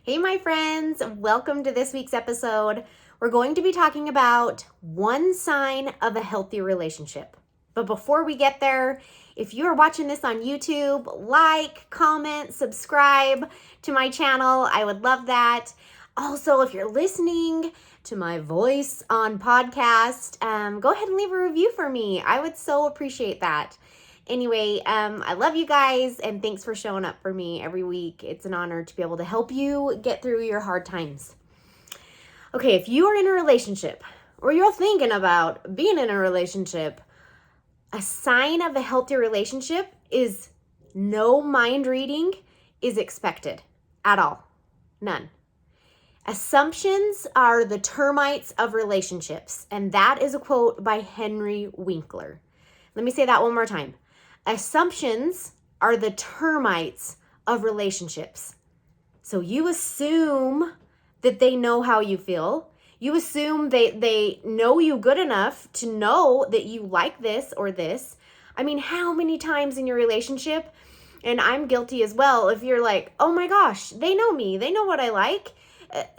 Hey, my friends, welcome to this week's episode. We're going to be talking about one sign of a healthy relationship. But before we get there, if you are watching this on YouTube, like, comment, subscribe to my channel. I would love that. Also, if you're listening to my voice on podcast, go ahead and leave a review for me. I would so appreciate that. Anyway, I love you guys and thanks for showing up for me every week. It's an honor to be able to help you get through your hard times. Okay, if you are in a relationship or you're thinking about being in a relationship, a sign of a healthy relationship is no mind reading is expected at all. None. Assumptions are the termites of relationships, and that is a quote by Henry Winkler. Let me say that one more time. Assumptions are the termites of relationships. So you assume that they know how you feel. You assume they know you good enough to know that you like this or this. I mean, how many times in your relationship, and I'm guilty as well, if you're like, oh my gosh, they know me. They know what I like.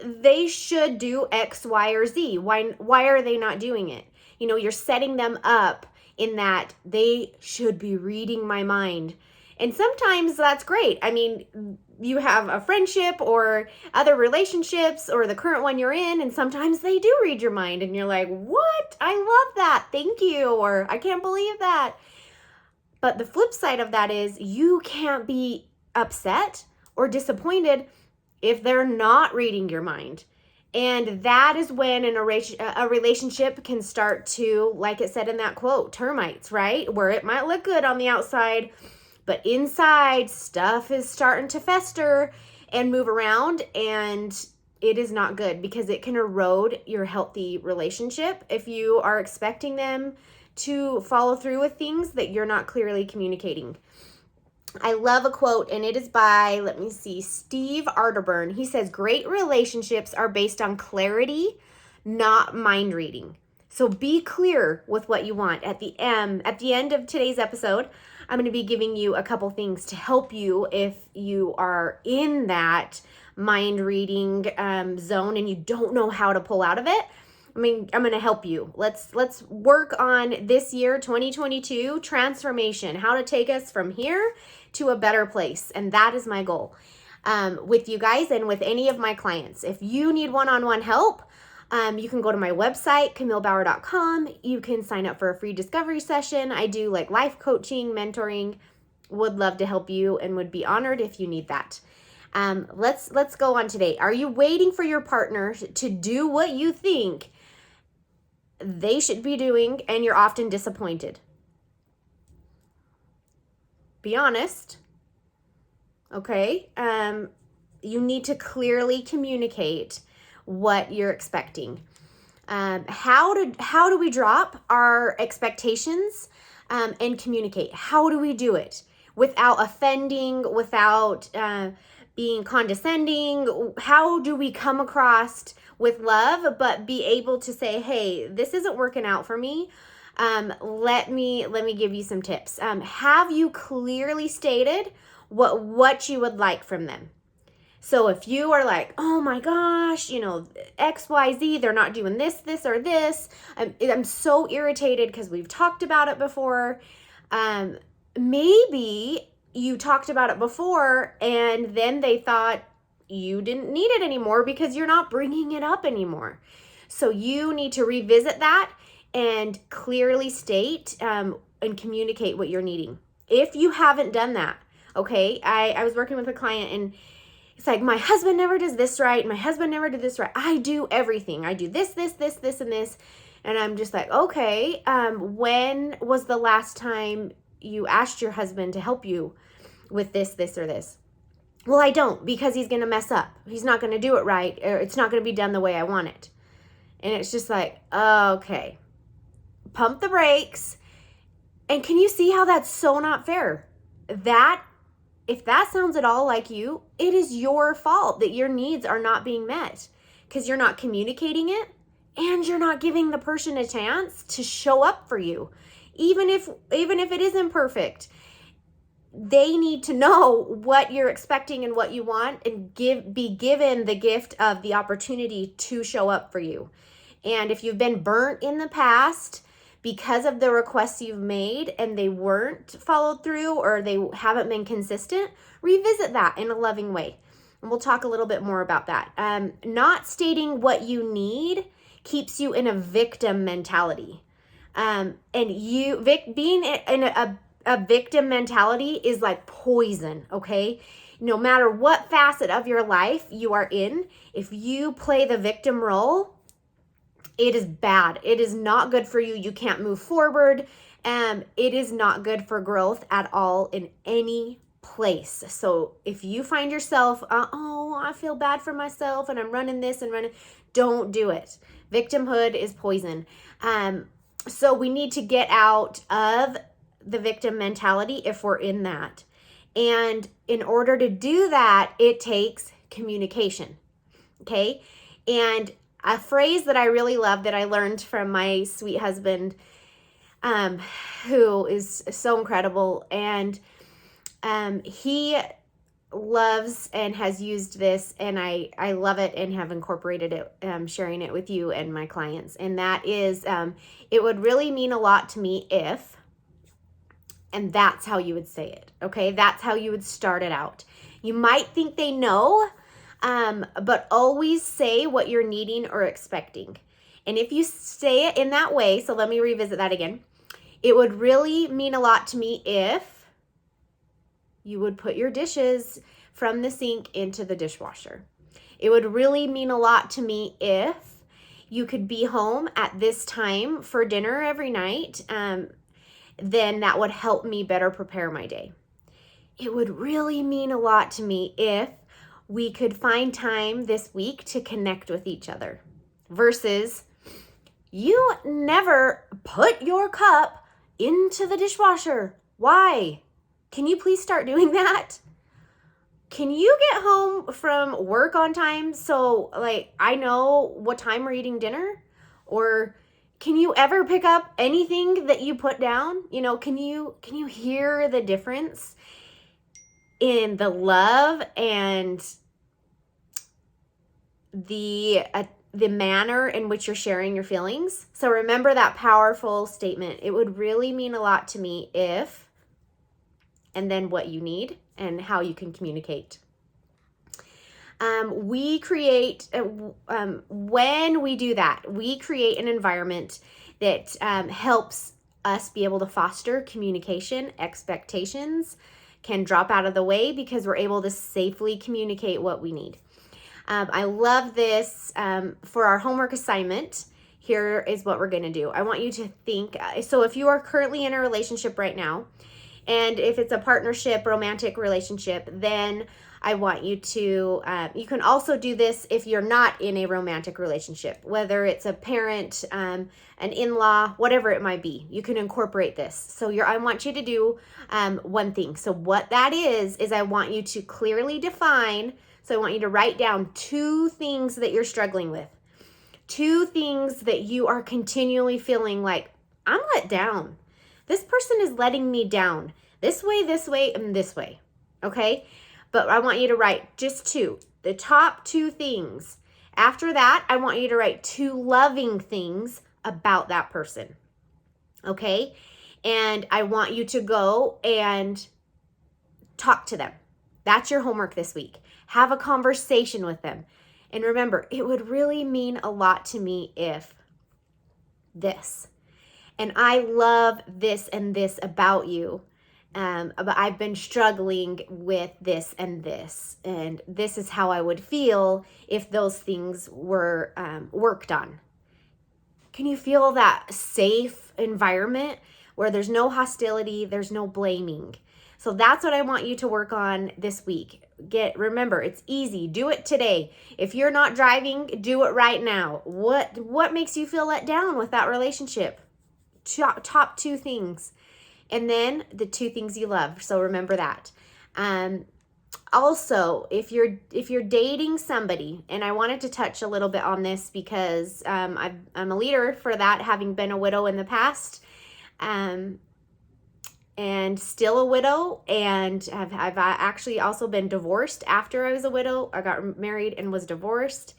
They should do X, Y, or Z. Why are they not doing it? You know, you're setting them up in that they should be reading my mind. And sometimes that's great. I mean, you have a friendship or other relationships or the current one you're in, and sometimes they do read your mind and you're like, what? I love that. Thank you. Or I can't believe that. But the flip side of that is you can't be upset or disappointed if they're not reading your mind. And that is when a relationship can start to, like it said in that quote, termites, right? Where it might look good on the outside, but inside stuff is starting to fester and move around, and it is not good because it can erode your healthy relationship if you are expecting them to follow through with things that you're not clearly communicating. I love a quote, and it is by, Steve Arterburn. He says, great relationships are based on clarity, not mind reading. So be clear with what you want. At the end of today's episode, I'm going to be giving you a couple things to help you if you are in that mind reading zone and you don't know how to pull out of it. I'm going to help you. Let's work on this year, 2022, transformation, how to take us from here to a better place. And that is my goal with you guys and with any of my clients. If you need one-on-one help, you can go to my website, CamilleBauer.com. You can sign up for a free discovery session. I do like life coaching, mentoring. Would love to help you and would be honored if you need that. Let's go on today. Are you waiting for your partner to do what you think they should be doing and you're often disappointed? Be honest. Okay. You need to clearly communicate what you're expecting. How do we drop our expectations and communicate? How do we do it without offending, without being condescending? How do we come across with love but be able to say, hey, this isn't working out for me? Let me give you some tips. Have you clearly stated what you would like from them? So if you are like, oh my gosh, XYZ, they're not doing this, or this. I'm so irritated because we've talked about it before. Maybe you talked about it before and then they thought you didn't need it anymore because you're not bringing it up anymore. So you need to revisit that and clearly state and communicate what you're needing. If you haven't done that, okay, I was working with a client and it's like, my husband never does this right. My husband never did this right. I do everything. I do this, and this. And I'm just like, okay, when was the last time you asked your husband to help you with this, or this? Well, I don't, because he's going to mess up. He's not going to do it right, or it's not going to be done the way I want it. And it's just like, okay, pump the brakes. And can you see how that's so not fair? If that sounds at all like you, it is your fault that your needs are not being met because you're not communicating it and you're not giving the person a chance to show up for you. Even if it isn't perfect, they need to know what you're expecting and what you want, and be given the gift of the opportunity to show up for you. And if you've been burnt in the past because of the requests you've made and they weren't followed through, or they haven't been consistent, revisit that in a loving way. And we'll talk a little bit more about that. Not stating what you need keeps you in a victim mentality. And being in a victim mentality is like poison, okay? No matter what facet of your life you are in, if you play the victim role, it is bad. It is not good for you. You can't move forward. It is not good for growth at all in any place. So if you find yourself, I feel bad for myself and I'm running this and running, don't do it. Victimhood is poison. So we need to get out of the victim mentality if we're in that. And in order to do that, it takes communication. Okay? And a phrase that I really love that I learned from my sweet husband, who is so incredible, and he loves and has used this, and I love it and have incorporated it, sharing it with you and my clients. And that is, it would really mean a lot to me if, and that's how you would say it, okay? That's how you would start it out. You might think they know, but always say what you're needing or expecting. And if you say it in that way, so let me revisit that again. It would really mean a lot to me if you would put your dishes from the sink into the dishwasher. It would really mean a lot to me if you could be home at this time for dinner every night. Then that would help me better prepare my day. It would really mean a lot to me if we could find time this week to connect with each other, versus you never put your cup into the dishwasher. Why? Can you please start doing that? Can you get home from work on time so like I know what time we're eating dinner? Or can you ever pick up anything that you put down? You know, can you hear the difference in the love and the manner in which you're sharing your feelings? So remember that powerful statement. It would really mean a lot to me if, and then what you need and how you can communicate. We create, when we do that, we create an environment that helps us be able to foster communication. Expectations can drop out of the way because we're able to safely communicate what we need. I love this. For our homework assignment, here is what we're going to do. I want you to think, so if you are currently in a relationship right now, and if it's a partnership, romantic relationship, then I want you to, you can also do this if you're not in a romantic relationship, whether it's a parent, an in-law, whatever it might be. You can incorporate this. So I want you to do one thing. So what that is I want you to clearly define. So I want you to write down 2 things that you're struggling with. 2 things that you are continually feeling like, I'm let down. This person is letting me down. This way, and this way. Okay? But I want you to write just 2. The top 2 things. After that, I want you to write 2 loving things about that person. Okay? And I want you to go and talk to them. That's your homework this week. Have a conversation with them. And remember, it would really mean a lot to me if this. And I love this and this about you. But I've been struggling with this, and this is how I would feel if those things were worked on. Can you feel that safe environment where there's no hostility, there's no blaming? So that's what I want you to work on this week. Remember, it's easy. Do it today. If you're not driving, do it right now. What makes you feel let down with that relationship? Top 2 things. And then the 2 things you love. So remember that. Also, if you're dating somebody, and I wanted to touch a little bit on this because I'm a leader for that, having been a widow in the past. and still a widow, and I've actually also been divorced after I was a widow. I got married and was divorced.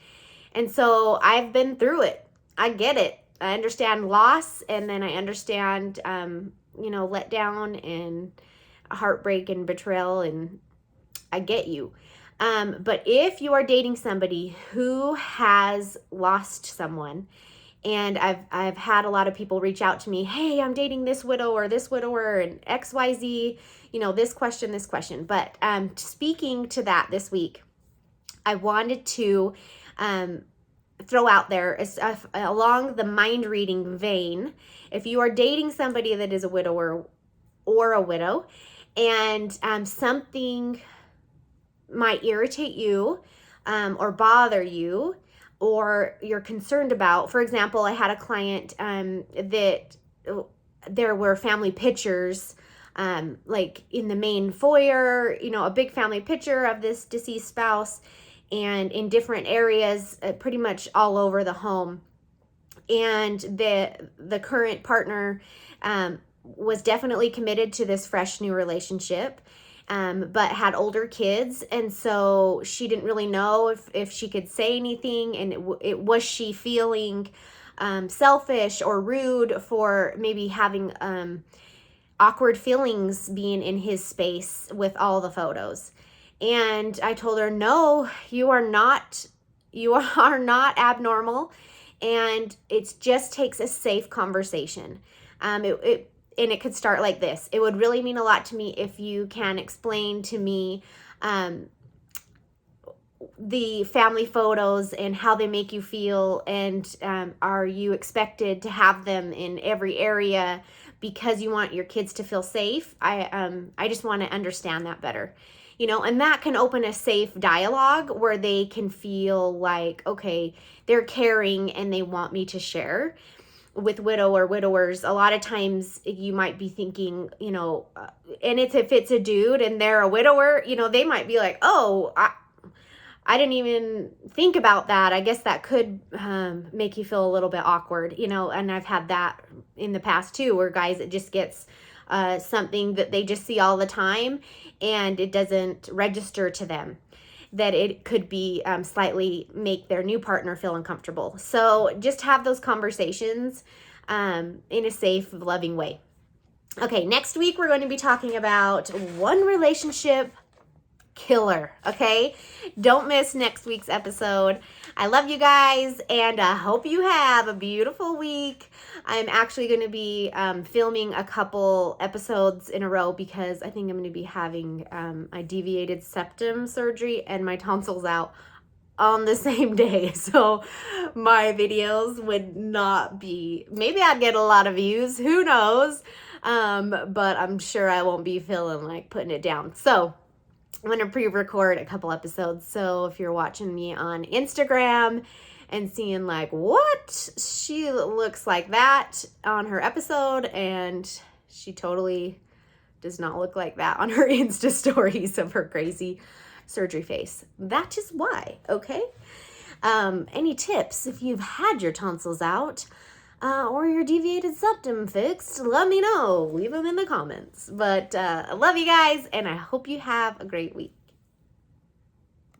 And so I've been through it. I get it. I understand loss, and then I understand, letdown and heartbreak and betrayal, and I get you. But if you are dating somebody who has lost someone, and I've had a lot of people reach out to me, hey, I'm dating this widow or this widower and XYZ, this question. But speaking to that this week, I wanted to throw out there along the mind reading vein. If you are dating somebody that is a widower or a widow, and something might irritate you or bother you, or you're concerned about, for example, I had a client that there were family pictures like in the main foyer, a big family picture of this deceased spouse, and in different areas, pretty much all over the home. And the current partner was definitely committed to this fresh new relationship, but had older kids, and so she didn't really know if she could say anything, and it was she feeling selfish or rude for maybe having awkward feelings being in his space with all the photos. And I told her, no, you are not abnormal, and it just takes a safe conversation. And it could start like this. It would really mean a lot to me if you can explain to me the family photos and how they make you feel, and are you expected to have them in every area because you want your kids to feel safe? I just want to understand that better. And that can open a safe dialogue where they can feel like, okay, they're caring and they want me to share. With widow or widowers, a lot of times you might be thinking, and if it's a dude and they're a widower, they might be like, oh, I didn't even think about that. I guess that could make you feel a little bit awkward, and I've had that in the past too, where guys, it just gets something that they just see all the time, and it doesn't register to them that it could be slightly make their new partner feel uncomfortable. So just have those conversations in a safe, loving way. Okay, next week we're going to be talking about one relationship killer, okay? Don't miss next week's episode. I love you guys, and I hope you have a beautiful week. I'm actually going to be filming a couple episodes in a row because I think I'm going to be having a deviated septum surgery and my tonsils out on the same day. So my videos would not be, maybe I'd get a lot of views, who knows? But I'm sure I won't be feeling like putting it down. So I'm going to pre-record a couple episodes. So if you're watching me on Instagram and seeing like, what? She looks like that on her episode, and she totally does not look like that on her Insta stories of her crazy surgery face. That is why, okay? Any tips if you've had your tonsils out or your deviated septum fixed, let me know. Leave them in the comments. But I love you guys, and I hope you have a great week.